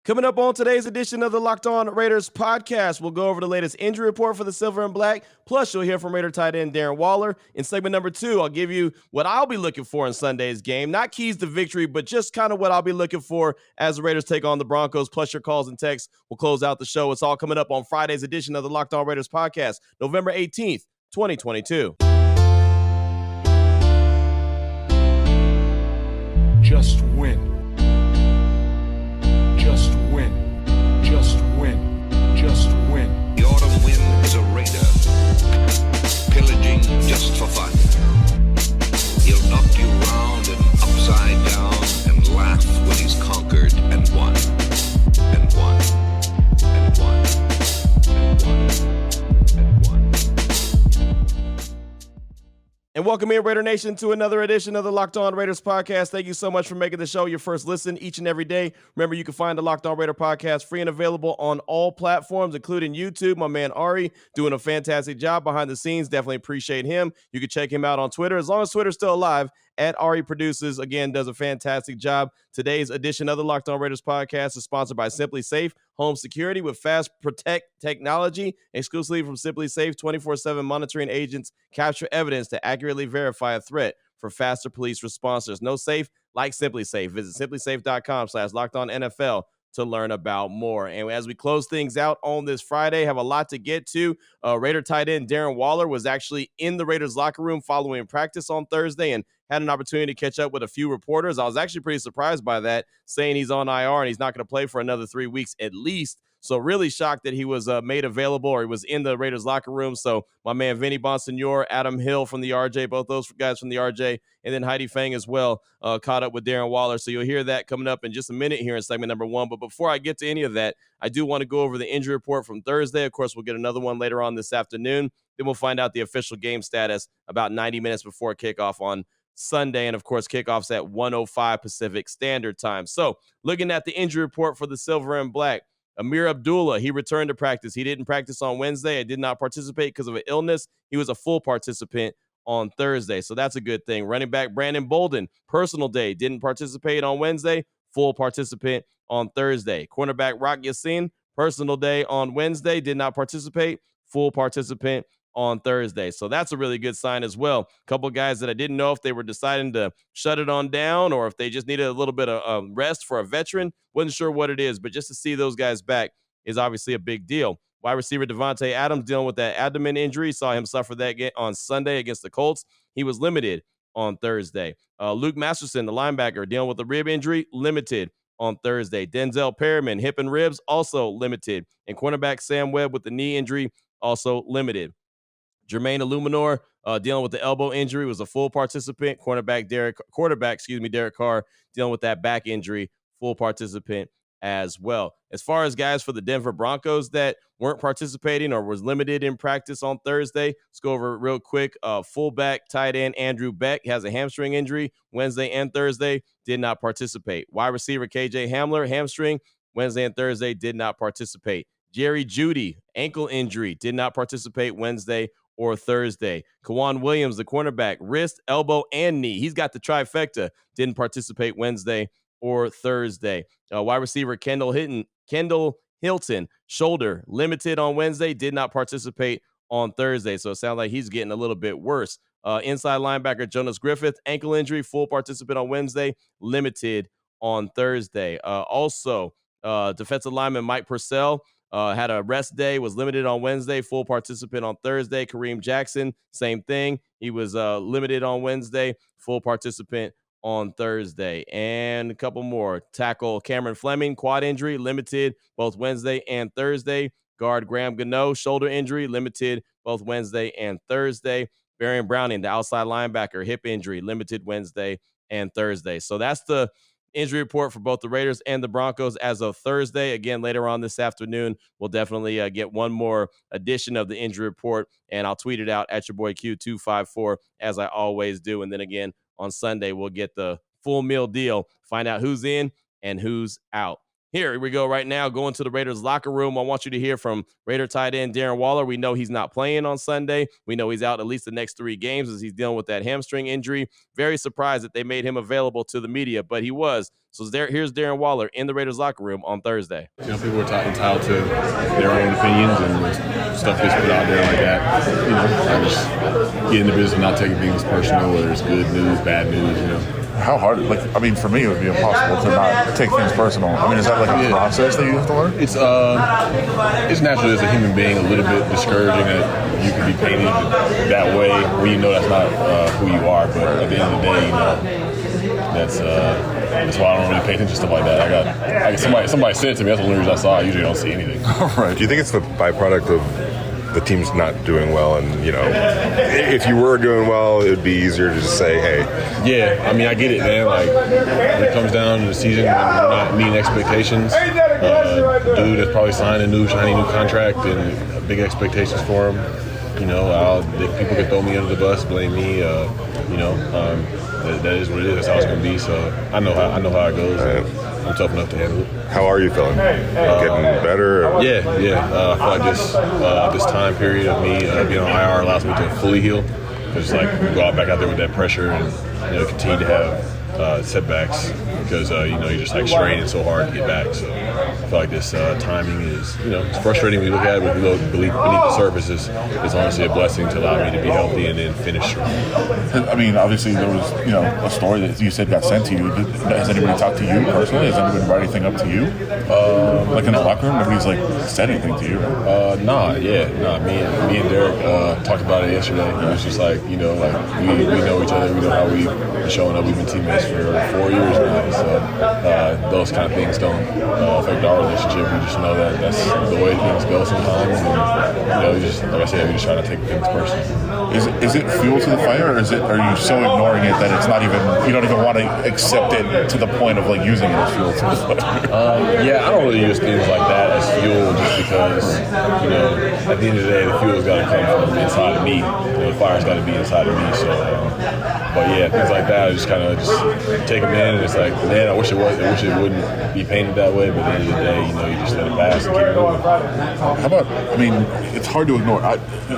Coming up on today's edition of the Locked On Raiders podcast, we'll go over the latest injury report for the Silver and Black. Plus, you'll hear from Raider tight end Darren Waller. In segment number 2, I'll give you what I'll be looking for in Sunday's game. Not keys to victory, but just kind of what I'll be looking for as the Raiders take on the Broncos. Plus, your calls and texts will close out the show. It's all coming up on Friday's edition of the Locked On Raiders podcast, November 18th, 2022. Just win. Just win. Just win. Just win. The autumn wind is a raider, pillaging just for fun. He'll knock you round and upside down and laugh when he's conquered and won. And won. And won. And won. And won. And welcome in, Raider Nation, to another edition of the Locked On Raiders podcast. Thank you so much for making the show your first listen each and every day. Remember, you can find the Locked On Raider podcast free and available on all platforms, including YouTube. My man Ari doing a fantastic job behind the scenes. Definitely appreciate him. You can check him out on Twitter. As long as Twitter's still alive, at Ari Produces, again, does a fantastic job. Today's edition of the Locked On Raiders podcast is sponsored by Simply Safe Home Security with Fast Protect technology, exclusively from Simply Safe. 24/7 monitoring agents capture evidence to accurately verify a threat for faster police response. There's no safe like Simply Safe. Visit simplysafe.com/LockedOnNFL to learn about more. And as we close things out on this Friday, have a lot to get to. Raider tight end Darren Waller was actually in the Raiders locker room following practice on Thursday and had an opportunity to catch up with a few reporters. I was actually pretty surprised by that, saying he's on IR and he's not going to play for another 3 weeks at least. So really shocked that he was made available, or he was in the Raiders locker room. So my man Vinny Bonsignore, Adam Hill from the RJ, both those guys from the RJ, and then Heidi Fang as well, caught up with Darren Waller. So you'll hear that coming up in just a minute here in segment number 1. But before I get to any of that, I do want to go over the injury report from Thursday. Of course, we'll get another one later on this afternoon. Then we'll find out the official game status about 90 minutes before kickoff on Sunday. And of course, kickoffs at 1:05 Pacific Standard Time. So looking at the injury report for the Silver and Black, Amir Abdullah, he returned to practice. He didn't practice on Wednesday. He did not participate because of an illness. He was a full participant on Thursday, so that's a good thing. Running back Brandon Bolden, personal day, didn't participate on Wednesday, full participant on Thursday. Cornerback Rock Yassin, personal day on Wednesday, did not participate, full participant on Thursday. So that's a really good sign as well. A couple of guys that I didn't know if they were deciding to shut it on down or if they just needed a little bit of rest for a veteran. Wasn't sure what it is, but just to see those guys back is obviously a big deal. Wide receiver Devontae Adams dealing with that abdomen injury. Saw him suffer that on Sunday against the Colts. He was limited on Thursday. Luke Masterson, the linebacker, dealing with a rib injury, limited on Thursday. Denzel Perryman, hip and ribs, also limited. And cornerback Sam Webb with the knee injury, also limited. Jermaine Illuminor, dealing with the elbow injury, was a full participant. Quarterback Derek Carr, dealing with that back injury, full participant as well. As far as guys for the Denver Broncos that weren't participating or was limited in practice on Thursday, let's go over it real quick. Fullback tight end Andrew Beck has a hamstring injury Wednesday and Thursday, did not participate. Wide receiver KJ Hamler, hamstring, Wednesday and Thursday, did not participate. Jerry Jeudy, ankle injury, did not participate Wednesday or Thursday. Kawan Williams, the cornerback, wrist, elbow, and knee. He's got the trifecta. Didn't participate Wednesday or Thursday. Wide receiver Kendall Hilton, shoulder, limited on Wednesday. Did not participate on Thursday. So it sounds like he's getting a little bit worse. Inside linebacker Jonas Griffith, ankle injury, full participant on Wednesday, limited on Thursday. Also, defensive lineman Mike Purcell, had a rest day, was limited on Wednesday, full participant on Thursday. Kareem Jackson, same thing. He was limited on Wednesday, full participant on Thursday. And a couple more. Tackle Cameron Fleming, quad injury, limited both Wednesday and Thursday. Guard Graham Gano, shoulder injury, limited both Wednesday and Thursday. Varian Browning, the outside linebacker, hip injury, limited Wednesday and Thursday. So that's the injury report for both the Raiders and the Broncos as of Thursday. Again, later on this afternoon, we'll definitely get one more edition of the injury report, and I'll tweet it out at your boy Q254 as I always do. And then again, on Sunday, we'll get the full meal deal, find out who's in and who's out. Here we go right now, going to the Raiders locker room. I want you to hear from Raider tight end Darren Waller. We know he's not playing on Sunday. We know he's out at least the next 3 games as he's dealing with that hamstring injury. Very surprised that they made him available to the media, but he was. So here's Darren Waller in the Raiders locker room on Thursday. People are entitled to their own opinions and stuff gets put out there like that. I just get in the business of not taking things personal, whether it's good news, bad news, How hard? For me, it would be impossible to not take things personal. Is that a process that you have to learn? It's naturally as a human being a little bit discouraging that you can be painted that way when you know that's not who you are. But at the end of the day, that's why I don't really pay attention to stuff like that. Somebody said it to me. That's the only reason I saw it. I usually don't see anything. Right. Do you think it's the byproduct of the team's not doing well, and if you were doing well, it would be easier to just say, hey? Yeah, I get it, man. When it comes down to the season, when we're not meeting expectations, dude has probably signed a new shiny new contract and big expectations for him. People can throw me under the bus, blame me. That is what it is. That's how it's gonna be. So I know how it goes. Right. I'm tough enough to handle it. How are you feeling? Getting better? Or? Yeah. I feel like this time period of me being on IR allows me to fully heal. It's like we go back out there with that pressure and continue to have setbacks because you're just straining so hard to get back. So I feel like this timing is it's frustrating when you look at it, but beneath the surface is honestly a blessing to allow me to be healthy and then finish strong. Obviously there was a story that you said got sent to you. Has anybody talked to you personally? Has anybody brought anything up to you? In the locker room, nobody's said anything to you, right? Nah. Me and Derek talked about it yesterday. It was just we know each other. We know how we've been showing up. We've been teammates for 4 years now. So those kind of things don't affect our relationship. We just know that that's the way things go sometimes. And like I said, we just try to take things personally. Is it fuel to the fire, or are you so ignoring it that it's not even, you don't even want to accept it to the point of using it as fuel to the fire? I don't really use things like that as fuel just because at the end of the day the fuel's got to come from inside of me. The fire's got to be inside of me. So things like that I just kind of take them in, and it's man, I wish it wouldn't be painted that way, but at the end of the day you just let it pass and keep it moving. How about, it's hard to ignore.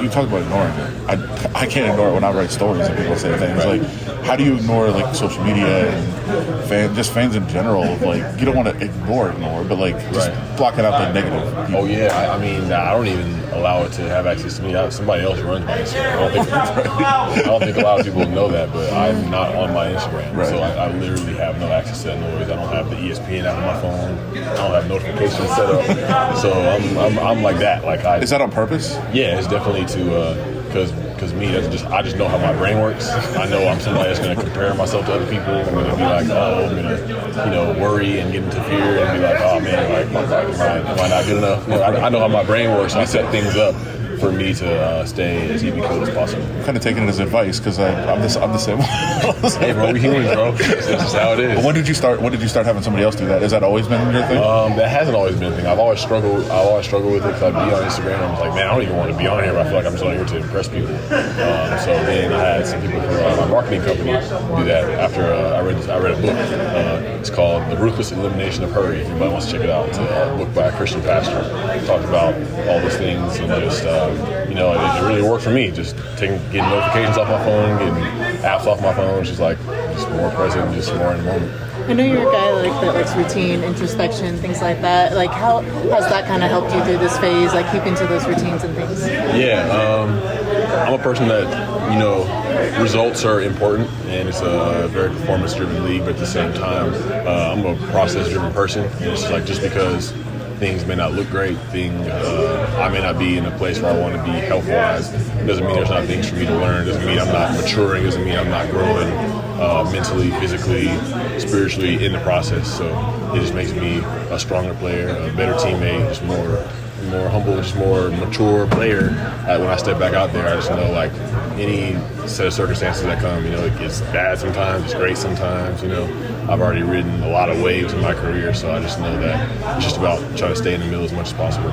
You talk about ignoring it. I can't ignore it when I write stories and people say things. Right. How do you ignore social media and fans in general? You don't want to ignore, but just block it out the negative. Oh yeah, I don't even allow it to have access to me. Somebody else runs my Instagram. I don't think a lot of people know that, but I'm not on my Instagram, right. So I literally have no access to that noise. I don't have the ESPN app on my phone. I don't have notifications set up. So I'm like that. Is that on purpose? Yeah, it's definitely because me, I just know how my brain works. I know I'm somebody that's going to compare myself to other people. I'm going to be I'm going to worry and get into fear and be oh man, am I not good enough? I know how my brain works. So I set things up for me to stay as even cool as possible. I'm kind of taking it as advice because I'm the same. Hey, bro, we humans, bro. That's just how it is. When did you start having somebody else do that? Has that always been your thing? That hasn't always been a thing. I've always struggled with it because I'd be on Instagram. I was man, I don't even want to be on here. But I feel like I'm just on here to impress people. So then I had some people from my marketing company do that after I read a book. It's called The Ruthless Elimination of Hurry. If anybody wants to check it out, it's a book by a Christian pastor. It talked about all those things and just it really worked for me. Just getting notifications off my phone, getting apps off my phone, just more present, just more in the moment. I know you're a guy that likes routine, introspection, things like that. How has that kind of helped you through this phase, keeping to those routines and things? Yeah, I'm a person that, results are important, and it's a very performance-driven league, but at the same time, I'm a process-driven person. And it's just because things may not look great, I may not be in a place where I want to be health-wise. Doesn't mean there's not things for me to learn. Doesn't mean I'm not maturing. Doesn't mean I'm not growing mentally, physically, spiritually in the process. So it just makes me a stronger player, a better teammate, just more humble, just more mature player. When I step back out there, I just know any set of circumstances that come, it gets bad sometimes, it's great sometimes, I've already ridden a lot of waves in my career, so I just know that it's just about trying to stay in the middle as much as possible.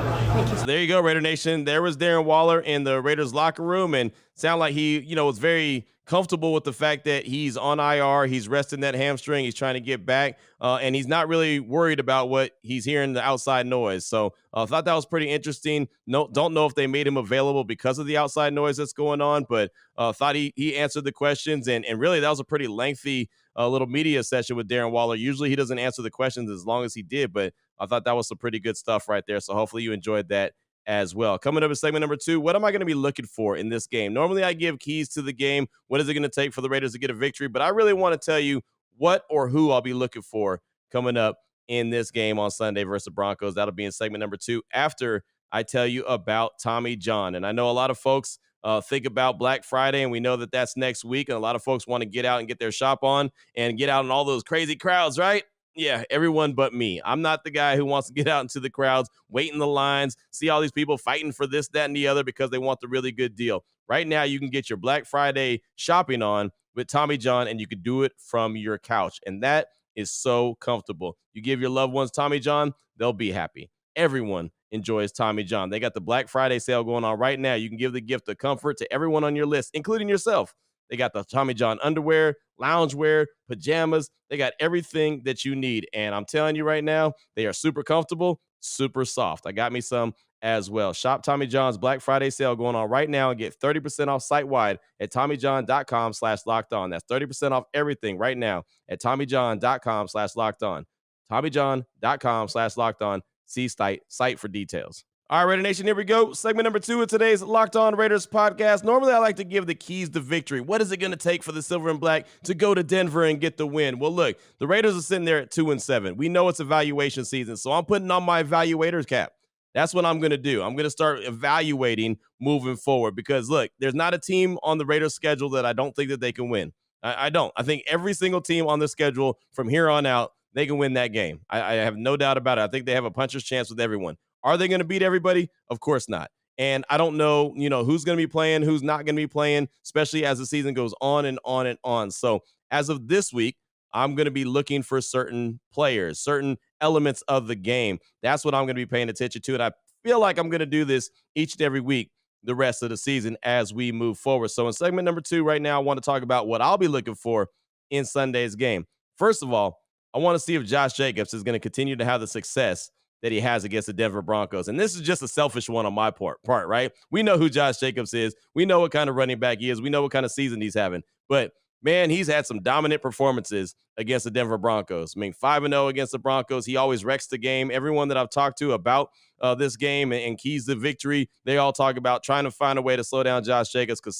So there you go, Raider Nation. There was Darren Waller in the Raiders locker room, and sound like he, was very comfortable with the fact that he's on IR, he's resting that hamstring, he's trying to get back, and he's not really worried about what he's hearing the outside noise. So I thought that was pretty interesting. No, don't know if they made him available because of the outside noise that's going on, but thought he answered the questions, and really that was a pretty lengthy little media session with Darren Waller. Usually he doesn't answer the questions as long as he did, but I thought that was some pretty good stuff right there. So hopefully you enjoyed that as well. Coming up in segment number 2, what am I going to be looking for in this game? Normally I give keys to the game. What is it going to take for the Raiders to get a victory? But I really want to tell you what or who I'll be looking for coming up in this game on Sunday versus the Broncos. That'll be in segment number 2 after I tell you about Tommy John. And I know a lot of folks think about Black Friday, and we know that that's next week. And a lot of folks want to get out and get their shop on and get out in all those crazy crowds, right? Yeah, everyone but me. I'm not the guy who wants to get out into the crowds, wait in the lines, see all these people fighting for this, that, and the other because they want the really good deal. Right now, you can get your Black Friday shopping on with Tommy John, and you can do it from your couch. And that is so comfortable. You give your loved ones Tommy John, they'll be happy. Everyone enjoys Tommy John. They got the Black Friday sale going on right now. You can give the gift of comfort to everyone on your list, including yourself. They got the Tommy John underwear, loungewear, pajamas. They got everything that you need. And I'm telling you right now, they are super comfortable, super soft. I got me some as well. Shop Tommy John's Black Friday sale going on right now and get 30% off site-wide at TommyJohn.com/lockedon. That's 30% off everything right now at TommyJohn.com/lockedon. TommyJohn.com/lockedon. See site for details. All right, Raider Nation, here we go. Segment number 2 of today's Locked On Raiders podcast. Normally, I like to give the keys to victory. What is it going to take for the Silver and Black to go to Denver and get the win? Well, look, the Raiders are sitting there at 2-7. We know it's evaluation season, so I'm putting on my evaluator's cap. That's what I'm going to do. I'm going to start evaluating moving forward because, look, there's not a team on the Raiders schedule that I don't think that they can win. I don't. I think every single team on the schedule from here on out, they can win that game. I have no doubt about it. I think they have a puncher's chance with everyone. Are they going to beat everybody? Of course not. And I don't know, who's going to be playing, who's not going to be playing, especially as the season goes on and on and on. So as of this week, I'm going to be looking for certain players, certain elements of the game. That's what I'm going to be paying attention to. And I feel like I'm going to do this each and every week the rest of the season as we move forward. So in segment number 2 right now, I want to talk about what I'll be looking for in Sunday's game. First of all, I want to see if Josh Jacobs is going to continue to have the success that he has against the Denver Broncos. And this is just a selfish one on my part, right? We know who Josh Jacobs is. We know what kind of running back he is. We know what kind of season he's having. But, man, he's had some dominant performances against the Denver Broncos. I mean, 5-0 against the Broncos. He always wrecks the game. Everyone that I've talked to about this game and keys to victory, they all talk about trying to find a way to slow down Josh Jacobs because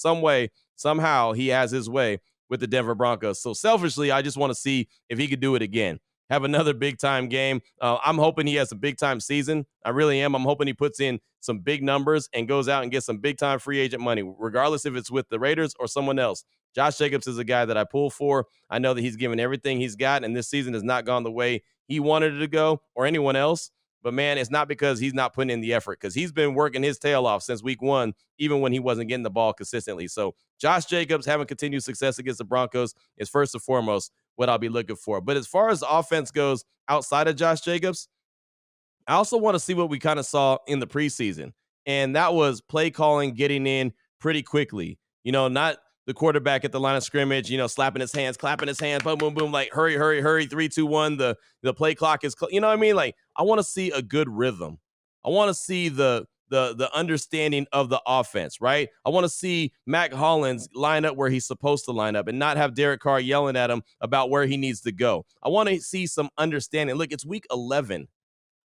somehow he has his way with the Denver Broncos. So selfishly, I just want to see if he could do it again. Have another big-time game. I'm hoping he has a big-time season. I really am. I'm hoping he puts in some big numbers and goes out and gets some big-time free agent money, regardless if it's with the Raiders or someone else. Josh Jacobs is a guy that I pull for. I know that he's given everything he's got, and this season has not gone the way he wanted it to go or anyone else. But, man, it's not because he's not putting in the effort because he's been working his tail off since week 1, even when he wasn't getting the ball consistently. So Josh Jacobs having continued success against the Broncos is first and foremost what I'll be looking for. But as far as the offense goes outside of Josh Jacobs, I also want to see what we kind of saw in the preseason. And that was play calling, getting in pretty quickly. Not the quarterback at the line of scrimmage, slapping his hands, clapping his hands, boom, boom, boom, like hurry, hurry, hurry, 3, 2, 1. The play clock is, you know what I mean? Like, I want to see a good rhythm. I want to see the understanding of the offense, right? I want to see Mac Hollins line up where he's supposed to line up and not have Derek Carr yelling at him about where he needs to go. I want to see some understanding. Look, it's week 11.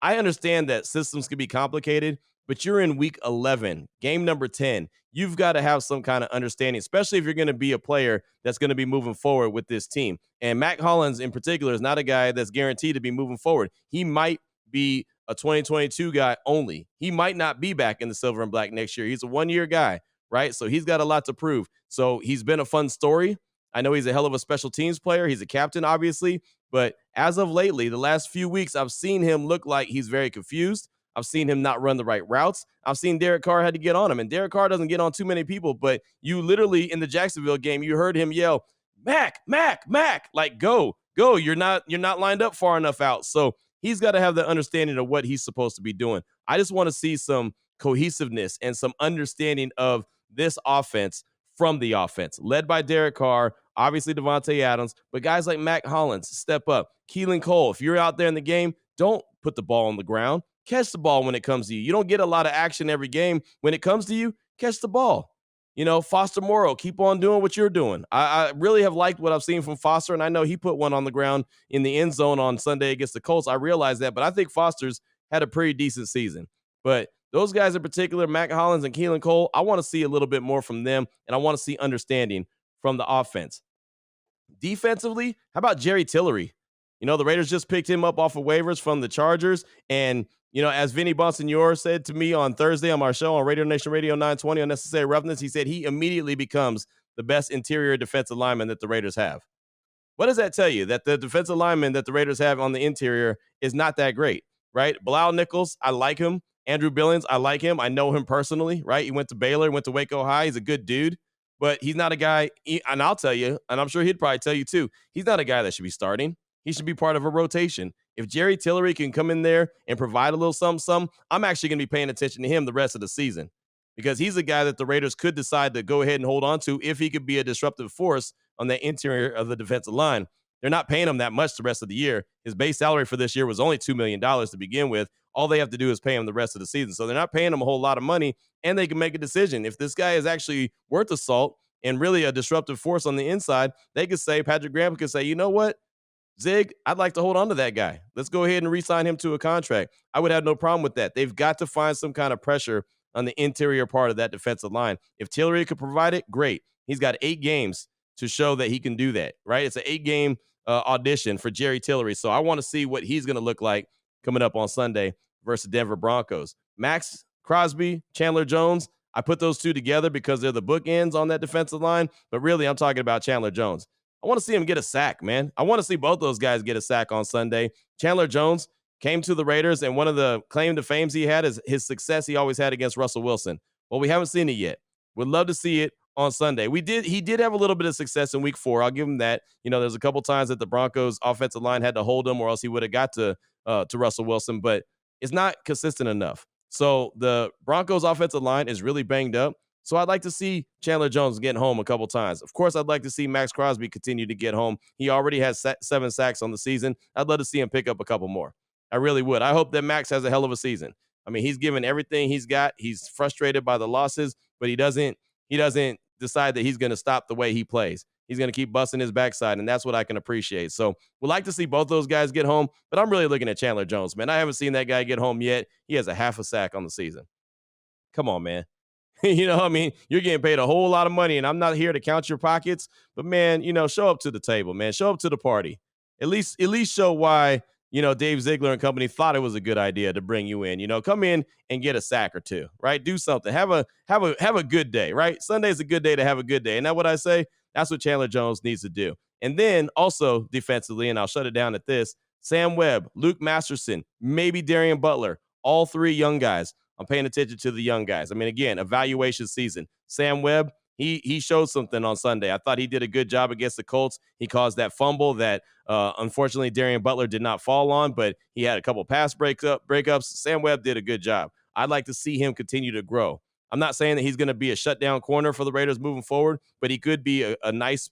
I understand that systems can be complicated, but you're in week 11, game number 10. You've got to have some kind of understanding, especially if you're going to be a player that's going to be moving forward with this team. And Mac Hollins in particular is not a guy that's guaranteed to be moving forward. He might be a 2022 guy only. He might not be back in the silver and black next year. He's a one-year guy, right? So he's got a lot to prove. So he's been a fun story. I know he's a hell of a special teams player. He's a captain, obviously. But as of lately, the last few weeks, I've seen him look like he's very confused. I've seen him not run the right routes. I've seen Derek Carr had to get on him. And Derek Carr doesn't get on too many people. But you literally, in the Jacksonville game, you heard him yell, Mac, Mac, Mac. Like, go. You're not lined up far enough out. So he's got to have the understanding of what he's supposed to be doing. I just want to see some cohesiveness and some understanding of this offense from the offense, led by Derek Carr, obviously Devontae Adams, but guys like Mac Hollins step up. Keelan Cole, if you're out there in the game, don't put the ball on the ground. Catch the ball when it comes to you. You don't get a lot of action every game. When it comes to you, catch the ball. Foster Moreau, keep on doing what you're doing. I really have liked what I've seen from Foster, and I know he put one on the ground in the end zone on Sunday against the Colts. I realize that, but I think Foster's had a pretty decent season. But those guys in particular, Mac Hollins and Keelan Cole, I want to see a little bit more from them, and I want to see understanding from the offense. Defensively, how about Jerry Tillery? The Raiders just picked him up off of waivers from the Chargers, and as Vinny Bonsignore said to me on Thursday on our show on Radio Nation Radio 920 on Necessary Roughness, he said he immediately becomes the best interior defensive lineman that the Raiders have. What does that tell you? That the defensive lineman that the Raiders have on the interior is not that great, right? Bilal Nichols, I like him. Andrew Billings, I like him. I know him personally, right? He went to Baylor, went to Waco High. He's a good dude, but he's not a guy, and I'll tell you, and I'm sure he'd probably tell you too, he's not a guy that should be starting. He should be part of a rotation. If Jerry Tillery can come in there and provide a little something, I'm actually going to be paying attention to him the rest of the season because he's a guy that the Raiders could decide to go ahead and hold on to if he could be a disruptive force on the interior of the defensive line. They're not paying him that much the rest of the year. His base salary for this year was only $2 million to begin with. All they have to do is pay him the rest of the season. So they're not paying him a whole lot of money, and they can make a decision. If this guy is actually worth the salt and really a disruptive force on the inside, they could say, Patrick Graham could say, you know what? Zig, I'd like to hold on to that guy. Let's go ahead and re-sign him to a contract. I would have no problem with that. They've got to find some kind of pressure on the interior part of that defensive line. If Tillery could provide it, great. He's got 8 games to show that he can do that, right? It's an 8-game audition for Jerry Tillery. So I want to see what he's going to look like coming up on Sunday versus Denver Broncos. Max Crosby, Chandler Jones, I put those two together because they're the bookends on that defensive line, but really I'm talking about Chandler Jones. I want to see him get a sack, man. I want to see both those guys get a sack on Sunday. Chandler Jones came to the Raiders, and one of the claim to fames he had is his success he always had against Russell Wilson. Well, we haven't seen it yet. We'd love to see it on Sunday. He did have a little bit of success in week 4. I'll give him that. There's a couple times that the Broncos offensive line had to hold him or else he would have got to Russell Wilson, but it's not consistent enough. So the Broncos offensive line is really banged up. So I'd like to see Chandler Jones getting home a couple times. Of course, I'd like to see Max Crosby continue to get home. He already has 7 sacks on the season. I'd love to see him pick up a couple more. I really would. I hope that Max has a hell of a season. I mean, he's given everything he's got. He's frustrated by the losses, but he doesn't decide that he's going to stop the way he plays. He's going to keep busting his backside, and that's what I can appreciate. So we'd like to see both those guys get home, but I'm really looking at Chandler Jones, man. I haven't seen that guy get home yet. He has a half a sack on the season. Come on, man. You're getting paid a whole lot of money, and I'm not here to count your pockets, but man, show up to the table, man. Show up to the party. At least show why, Dave Ziegler and company thought it was a good idea to bring you in. Come in and get a sack or two, right? Do something. Have a good day, right? Sunday's a good day to have a good day. And that's what I say. That's what Chandler Jones needs to do. And then also defensively, and I'll shut it down at this, Sam Webb, Luke Masterson, maybe Darian Butler, all 3 young guys. I'm paying attention to the young guys. Again, evaluation season. Sam Webb, he showed something on Sunday. I thought he did a good job against the Colts. He caused that fumble that unfortunately Darian Butler did not fall on, but he had a couple pass breakups. Sam Webb did a good job. I'd like to see him continue to grow. I'm not saying that he's going to be a shutdown corner for the Raiders moving forward, but he could be a nice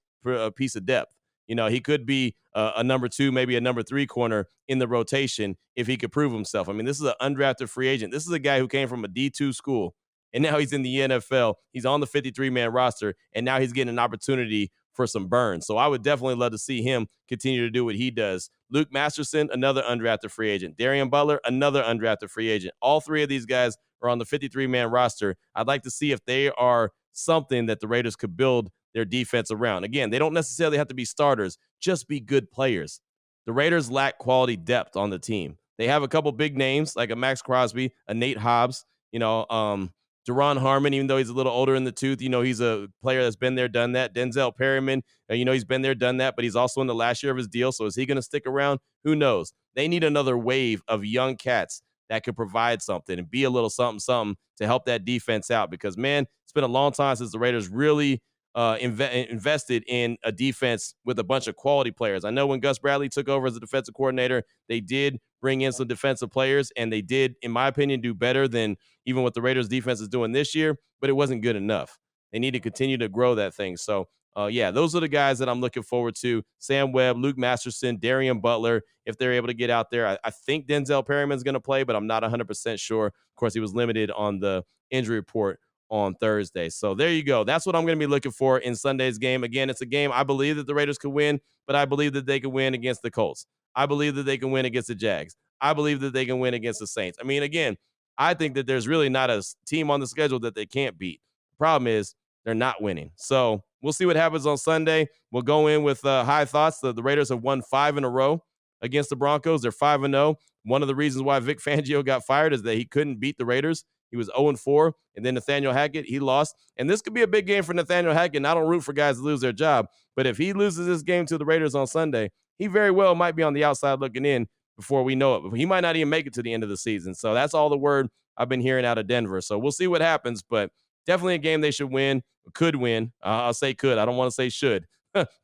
piece of depth. He could be a number 2, maybe a number 3 corner in the rotation if he could prove himself. This is an undrafted free agent. This is a guy who came from a D2 school, and now he's in the NFL. He's on the 53-man roster, and now he's getting an opportunity for some burns. So I would definitely love to see him continue to do what he does. Luke Masterson, another undrafted free agent. Darian Butler, another undrafted free agent. All 3 of these guys are on the 53-man roster. I'd like to see if they are something that the Raiders could build their defense around. Again, they don't necessarily have to be starters, just be good players. The Raiders lack quality depth on the team. They have a couple big names like a Max Crosby, a Nate Hobbs, Deron Harmon, even though he's a little older in the tooth, he's a player that's been there, done that. Denzel Perryman, he's been there, done that, but he's also in the last year of his deal. So is he going to stick around? Who knows? They need another wave of young cats that could provide something and be a little something to help that defense out because, man, it's been a long time since the Raiders really invested in a defense with a bunch of quality players. I know when Gus Bradley took over as a defensive coordinator, they did bring in some defensive players, and they did, in my opinion, do better than even what the Raiders defense is doing this year, but it wasn't good enough. They need to continue to grow that thing. So, yeah, those are the guys that I'm looking forward to. Sam Webb, Luke Masterson, Darian Butler, if they're able to get out there. I think Denzel Perryman's going to play, but I'm not 100% sure. Of course, he was limited on the injury report on Thursday. So there you go. That's what I'm going to be looking for in Sunday's game. Again, it's a game I believe that the Raiders could win, but I believe that they could win against the Colts. I believe that they can win against the Jags. I believe that they can win against the Saints. I mean, again, I think that there's really not a team on the schedule that they can't beat. The problem is they're not winning. So we'll see what happens on Sunday. We'll go in with high thoughts. The Raiders have won 5 in a row against the Broncos. They're 5-0. One of the reasons why Vic Fangio got fired is that he couldn't beat the Raiders. He was 0-4. And then Nathaniel Hackett, he lost. And this could be a big game for Nathaniel Hackett. And I don't root for guys to lose their job. But if he loses this game to the Raiders on Sunday, he very well might be on the outside looking in before we know it. He might not even make it to the end of the season. So that's all the word I've been hearing out of Denver. So we'll see what happens. But definitely a game they should win, could win. I'll say could. I don't want to say should.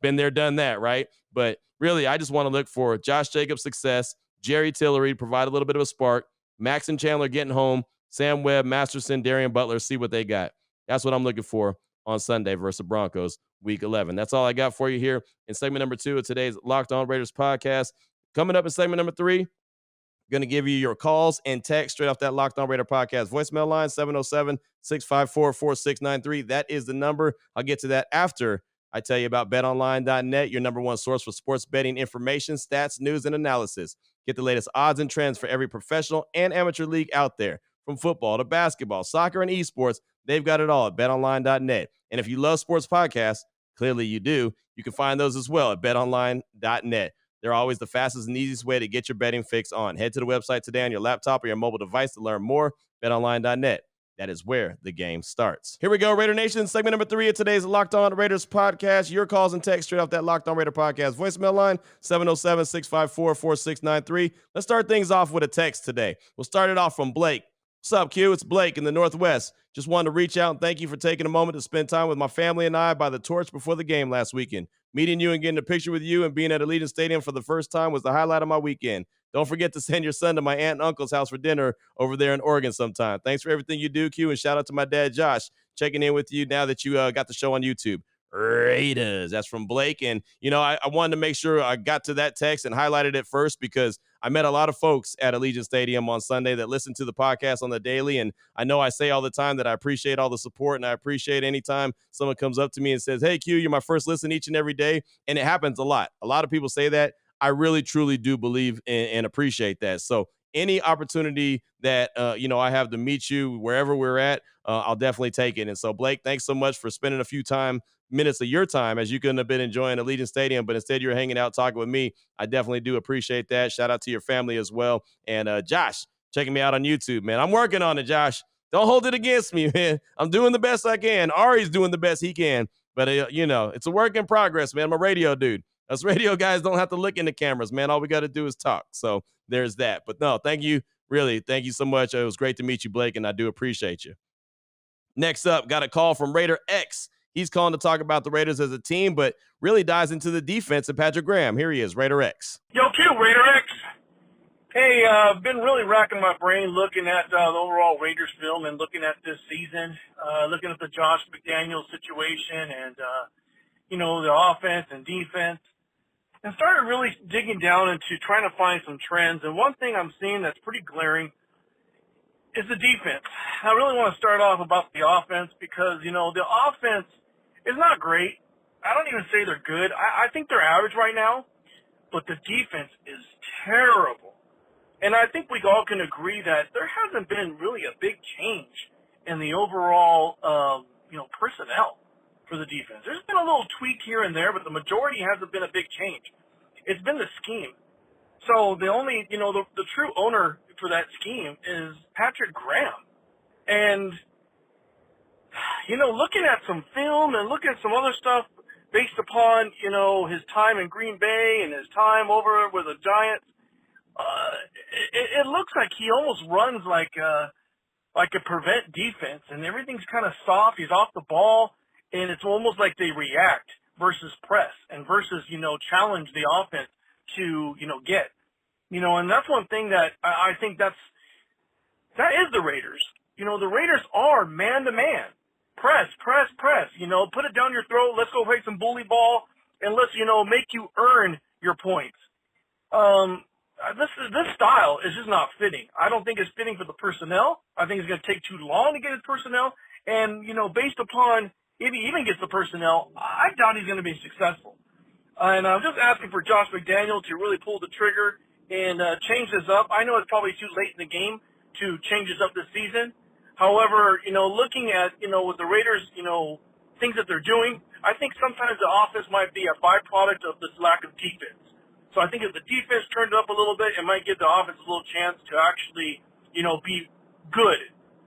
Been there, done that, right? But really, I just want to look for Josh Jacobs' success, Jerry Tillery provide a little bit of a spark, Max and Chandler getting home, Sam Webb, Masterson, Darian Butler, see what they got. That's what I'm looking for on Sunday versus the Broncos, Week 11. That's all I got for you here in segment number 2 of today's Locked On Raiders podcast. Coming up in segment number 3, going to give you your calls and text straight off that Locked On Raider podcast voicemail line, 707-654-4693. That is the number. I'll get to that after I tell you about betonline.net, your number one source for sports betting information, stats, news, and analysis. Get the latest odds and trends for every professional and amateur league out there. From football to basketball, soccer, and esports, they've got it all at betonline.net. And if you love sports podcasts, clearly you do, you can find those as well at betonline.net. They're always the fastest and easiest way to get your betting fix on. Head to the website today on your laptop or your mobile device to learn more. BetOnline.net. That is where the game starts. Here we go, Raider Nation. Segment number 3 of today's Locked On Raiders podcast. Your calls and text straight off that Locked On Raider podcast voicemail line, 707-654-4693. Let's start things off with a text today. We'll start it off from Blake. What's up, Q? It's Blake in the Northwest. Just wanted to reach out and thank you for taking a moment to spend time with my family and I by the torch before the game last weekend. Meeting you and getting a picture with you and being at Allegiant Stadium for the first time was the highlight of my weekend. Don't forget to send your son to my aunt and uncle's house for dinner over there in Oregon sometime. Thanks for everything you do, Q, and shout out to my dad, Josh, checking in with you now that you got the show on YouTube. Raiders. That's from Blake. And, you know, I wanted to make sure I got to that text and highlighted it first because I met a lot of folks at Allegiant Stadium on Sunday that listen to the podcast on the daily. And I know I say all the time that I appreciate all the support and I appreciate anytime someone comes up to me and says, hey, Q, you're my first listen each and every day. And it happens a lot. A lot of people say that. I really, truly do believe and appreciate that. So any opportunity that, I have to meet you wherever we're at, I'll definitely take it. And so, Blake, thanks so much for spending a few minutes of your time, as you couldn't have been enjoying Allegiant Stadium, but instead you're hanging out talking with me. I definitely do appreciate that. Shout out to your family as well. And Josh, checking me out on YouTube, man. I'm working on it, Josh. Don't hold it against me, man. I'm doing the best I can. Ari's doing the best he can. But, it's a work in progress, man. I'm a radio dude. Us radio guys don't have to look in the cameras, man. All we got to do is talk. So there's that. But no, thank you. Really, thank you so much. It was great to meet you, Blake, and I do appreciate you. Next up, got a call from Raider X. He's calling to talk about the Raiders as a team, but really dives into the defense of Patrick Graham. Here he is, Raider X. Yo, Q, Raider X. Hey, I've been really racking my brain looking at the overall Raiders film and looking at this season, looking at the Josh McDaniels situation and, the offense and defense, and started really digging down into trying to find some trends. And one thing I'm seeing that's pretty glaring is the defense. I really want to start off about the offense because, the offense is not great. I don't even say they're good. I think they're average right now, but the defense is terrible. And I think we all can agree that there hasn't been really a big change in the overall, personnel for the defense. There's been a little tweak here and there, but the majority hasn't been a big change. It's been the scheme. So the only, the true owner for that scheme is Patrick Graham. And, looking at some film and looking at some other stuff based upon, his time in Green Bay and his time over with the Giants, it looks like he almost runs like a prevent defense, and everything's kind of soft. He's off the ball, and it's almost like they react versus press and versus, challenge the offense to, get. And that's one thing that I think that is the Raiders. The Raiders are man-to-man. press. Put it down your throat. Let's go play some bully ball, and let's, make you earn your points. This style is just not fitting. I don't think it's fitting for the personnel. I think it's going to take too long to get his personnel. And, based upon if he even gets the personnel, I doubt he's going to be successful. And I'm just asking for Josh McDaniel to really pull the trigger and change this up. I know it's probably too late in the game to change this up this season. However, looking at, with the Raiders, things that they're doing, I think sometimes the offense might be a byproduct of this lack of defense. So I think if the defense turned up a little bit, it might give the offense a little chance to actually, be good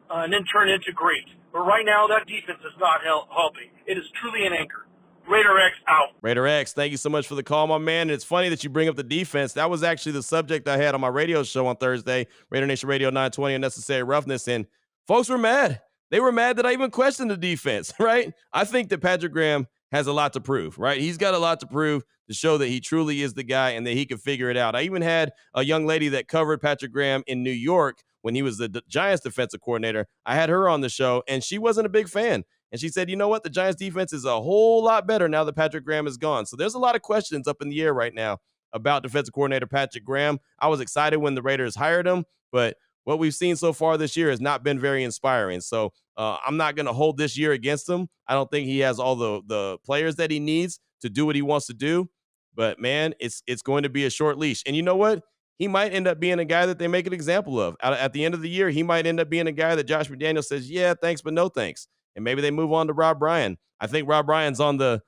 and then turn into great. But right now, that defense is not helping. It is truly an anchor. Raider X out. Raider X, thank you so much for the call, my man. And it's funny that you bring up the defense. That was actually the subject I had on my radio show on Thursday, Raider Nation Radio 920, Unnecessary Roughness. And folks were mad. They were mad that I even questioned the defense, right? I think that Patrick Graham has a lot to prove, right? He's got a lot to prove to show that he truly is the guy and that he can figure it out. I even had a young lady that covered Patrick Graham in New York when he was the Giants defensive coordinator. I had her on the show, and she wasn't a big fan. And she said, you know what? The Giants defense is a whole lot better now that Patrick Graham is gone. So there's a lot of questions up in the air right now about defensive coordinator Patrick Graham. I was excited when the Raiders hired him, but what we've seen so far this year has not been very inspiring. So I'm not going to hold this year against him. I don't think he has all the players that he needs to do what he wants to do. But, man, it's going to be a short leash. And you know what? He might end up being a guy that they make an example of. At the end of the year, he might end up being a guy that Josh McDaniels says, yeah, thanks, but no thanks. And maybe they move on to Rob Bryan. I think Rob Bryan's on the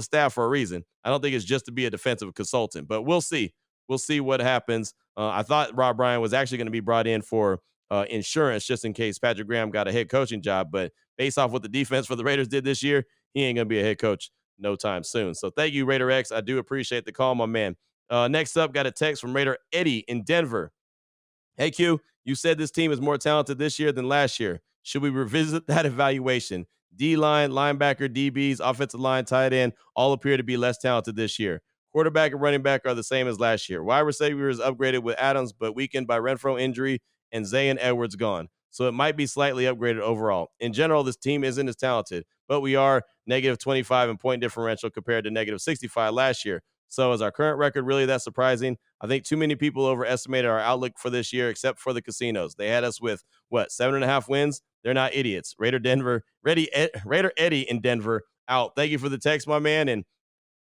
staff for a reason. I don't think it's just to be a defensive consultant, but we'll see. We'll see what happens. I thought Rob Bryan was actually going to be brought in for insurance just in case Patrick Graham got a head coaching job. But based off what the defense for the Raiders did this year, he ain't going to be a head coach no time soon. So thank you, Raider X. I do appreciate the call, my man. Next up, got a text from Raider Eddie in Denver. Hey, Q, you said this team is more talented this year than last year. Should we revisit that evaluation? D-line, linebacker, DBs, offensive line, tight end, all appear to be less talented this year. Quarterback and running back are the same as last year. Wide receiver is upgraded with Adams, but weakened by Renfro injury and Zayn Edwards gone. So it might be slightly upgraded overall. In general, this team isn't as talented, but we are negative 25 in point differential compared to negative 65 last year. So is our current record really that surprising? I think too many people overestimated our outlook for this year, except for the casinos. They had us with, 7.5 wins? They're not idiots. Raider Eddie in Denver out. Thank you for the text, my man. And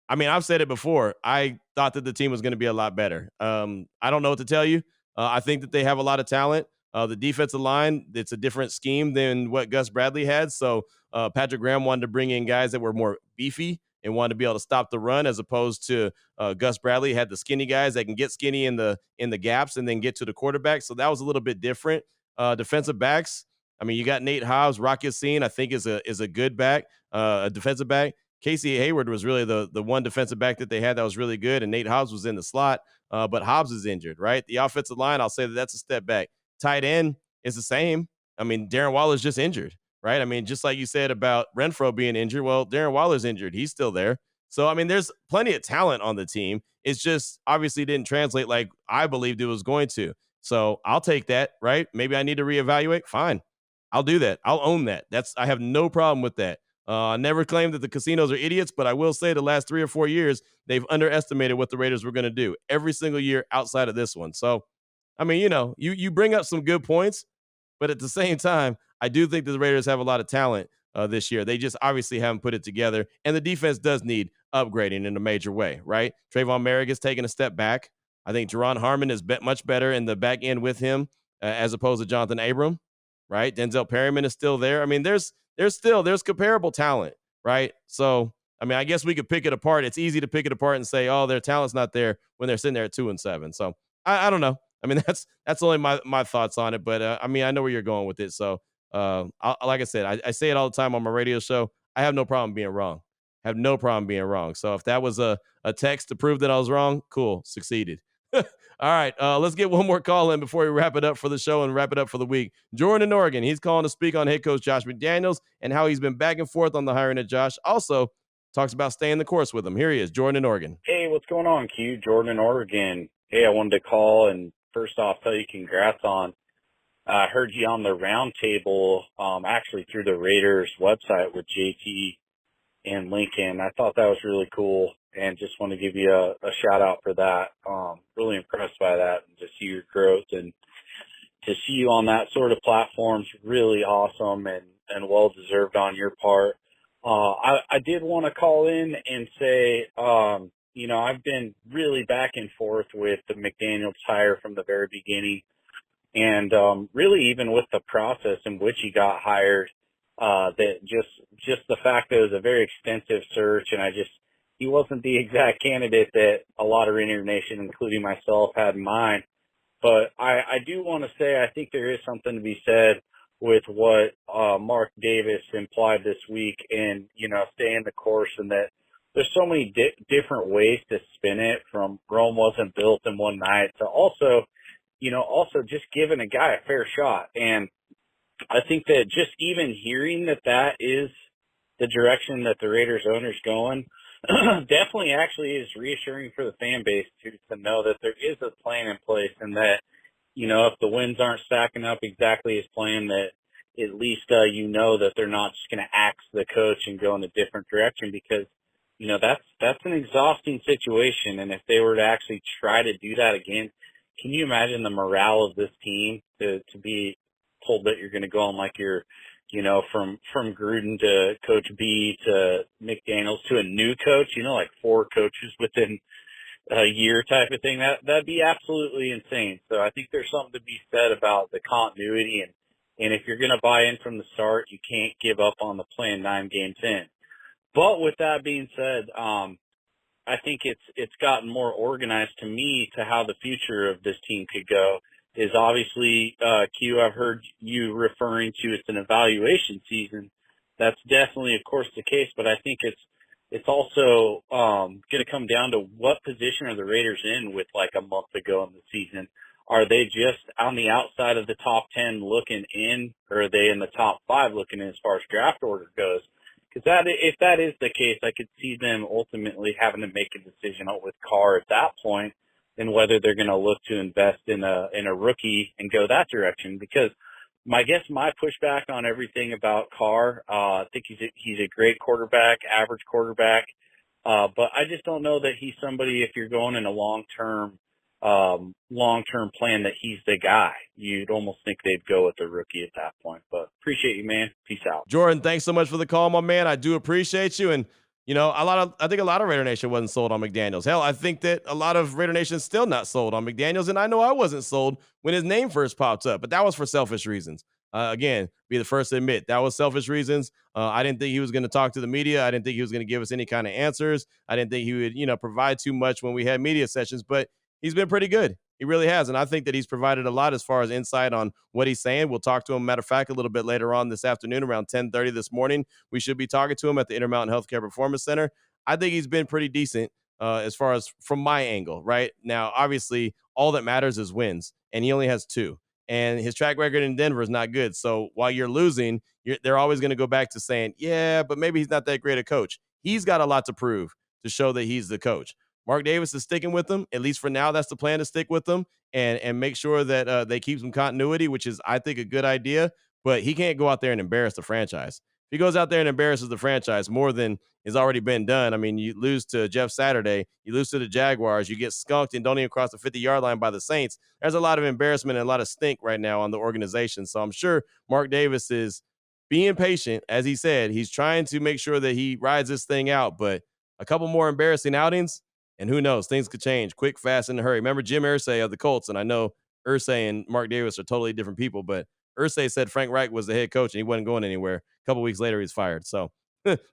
I mean, I've said it before. I thought that the team was going to be a lot better. I don't know what to tell you. I think that they have a lot of talent. The defensive line, it's a different scheme than what Gus Bradley had. So Patrick Graham wanted to bring in guys that were more beefy and wanted to be able to stop the run, as opposed to Gus Bradley had the skinny guys that can get skinny in the gaps and then get to the quarterback. So that was a little bit different. Defensive backs, I mean, you got Nate Hobbs. Rock Ya-Sin, I think, is a good back, a defensive back. Casey Hayward was really the one defensive back that they had that was really good, and Nate Hobbs was in the slot, but Hobbs is injured, right? The offensive line, I'll say that's a step back. Tight end is the same. I mean, Darren Waller is just injured, right? I mean, just like you said about Renfro being injured, well, Darren Waller's injured. He's still there. So, I mean, there's plenty of talent on the team. It's just obviously didn't translate like I believed it was going to. So I'll take that, right? Maybe I need to reevaluate. Fine. I'll do that. I'll own that. I have no problem with that. I never claimed that the casinos are idiots, but I will say the last 3 or 4 years, they've underestimated what the Raiders were going to do every single year outside of this one. So, I mean, you bring up some good points, but at the same time, I do think that the Raiders have a lot of talent this year. They just obviously haven't put it together, and the defense does need upgrading in a major way, right? Trayvon Merrick is taking a step back. I think Jerron Harmon is much better in the back end with him as opposed to Jonathan Abram, right? Denzel Perryman is still there. I mean, there's comparable talent, right? So, I mean, I guess we could pick it apart. It's easy to pick it apart and say, oh, their talent's not there when they're sitting there at 2-7. So I don't know. I mean, that's only my thoughts on it. But I mean, I know where you're going with it. So like I said, I say it all the time on my radio show. I have no problem being wrong. So if that was a text to prove that I was wrong, cool, succeeded. All right, let's get one more call in before we wrap it up for the show and wrap it up for the week. Jordan in Oregon, he's calling to speak on head coach Josh McDaniels and how he's been back and forth on the hiring of Josh. Also talks about staying the course with him. Here he is, Jordan in Oregon. Hey, what's going on, Q? Jordan in Oregon. Hey, I wanted to call and first off tell you congrats on I heard you on the roundtable, actually through the Raiders website with JT and Lincoln. I thought that was really cool, and just want to give you a shout out for that. Really impressed by that, and to see your growth and to see you on that sort of platform is really awesome and well deserved on your part. I did want to call in and say, I've been really back and forth with the McDaniels hire from the very beginning. And really, even with the process in which he got hired, that just the fact that it was a very extensive search, and he wasn't the exact candidate that a lot of Raider Nation, including myself, had in mind. But I do want to say I think there is something to be said with what Mark Davis implied this week, and staying the course, and that there's so many different ways to spin it, from Rome wasn't built in one night to also just giving a guy a fair shot. And I think that just even hearing that is the direction that the Raiders owner's going, definitely actually is reassuring for the fan base to know that there is a plan in place, and that, if the wins aren't stacking up exactly as planned, that at least, that they're not just going to axe the coach and go in a different direction, because, that's an exhausting situation. And if they were to actually try to do that again, can you imagine the morale of this team to be told that you're going to go on like you're, from Gruden to Coach B to McDaniels to a new coach, like 4 coaches within a year type of thing? That'd be absolutely insane. So I think there's something to be said about the continuity, and if you're going to buy in from the start, you can't give up on the plan 9 games in. But with that being said, I think it's gotten more organized to me to how the future of this team could go. Is obviously, Q, I've heard you referring to it's an evaluation season. That's definitely, of course, the case, but I think it's also going to come down to what position are the Raiders in with like a month to go in the season. Are they just on the outside of the top 10 looking in, or are they in the top 5 looking in as far as draft order goes? Because if that is the case, I could see them ultimately having to make a decision with Carr at that point, and whether they're going to look to invest in a rookie and go that direction. Because my pushback on everything about Carr, I think he's a great quarterback, average quarterback, but I just don't know that he's somebody, if you're going in a long-term plan, that he's the guy. You'd almost think they'd go with the rookie at that point. But appreciate you, man. Peace out. Jordan, thanks so much for the call, my man. I do appreciate you. And, I think a lot of Raider Nation wasn't sold on McDaniels. Hell, I think that a lot of Raider Nation is still not sold on McDaniels. And I know I wasn't sold when his name first popped up, but that was for selfish reasons. Again, be the first to admit that was selfish reasons. I didn't think he was going to talk to the media. I didn't think he was going to give us any kind of answers. I didn't think he would, provide too much when we had media sessions, but he's been pretty good. He really has. And I think that he's provided a lot as far as insight on what he's saying. We'll talk to him, matter of fact, a little bit later on this afternoon around 10:30 this morning. We should be talking to him at the Intermountain Healthcare Performance Center. I think he's been pretty decent as far as from my angle, right? Now, obviously, all that matters is wins, and he only has 2. And his track record in Denver is not good. So while you're losing, they're always going to go back to saying, yeah, but maybe he's not that great a coach. He's got a lot to prove to show that he's the coach. Mark Davis is sticking with them. At least for now, that's the plan, to stick with them and make sure that they keep some continuity, which is, I think, a good idea. But he can't go out there and embarrass the franchise. If he goes out there and embarrasses the franchise more than has already been done, I mean, you lose to Jeff Saturday, you lose to the Jaguars, you get skunked and don't even cross the 50-yard line by the Saints. There's a lot of embarrassment and a lot of stink right now on the organization. So I'm sure Mark Davis is being patient. As he said, he's trying to make sure that he rides this thing out. But a couple more embarrassing outings, and who knows, things could change quick, fast, in a hurry. Remember Jim Irsay of the Colts, and I know Irsay and Mark Davis are totally different people, but Irsay said Frank Reich was the head coach and he wasn't going anywhere. A couple weeks later, he's fired. So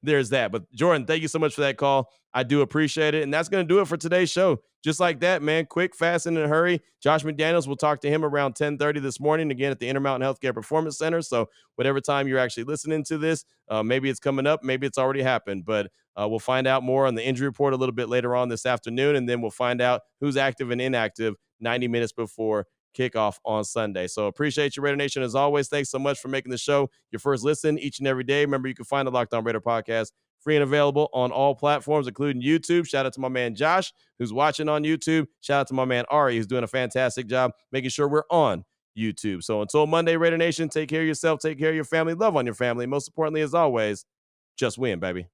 there's that. But Jordan, thank you so much for that call. I do appreciate it. And that's going to do it for today's show. Just like that, man. Quick, fast, and in a hurry. Josh McDaniels, we'll talk to him around 10:30 this morning, again at the Intermountain Healthcare Performance Center. So whatever time you're actually listening to this, maybe it's coming up, maybe it's already happened. But we'll find out more on the injury report a little bit later on this afternoon. And then we'll find out who's active and inactive 90 minutes before kickoff on Sunday. So appreciate you, Raider Nation. As always, thanks so much for making the show your first listen each and every day. Remember, you can find the Locked On Raider podcast free and available on all platforms, including YouTube. Shout out to my man Josh, who's watching on YouTube. Shout out to my man Ari, who's doing a fantastic job making sure we're on YouTube. So until Monday, Raider Nation, take care of yourself, take care of your family, love on your family. Most importantly, as always, just win, baby.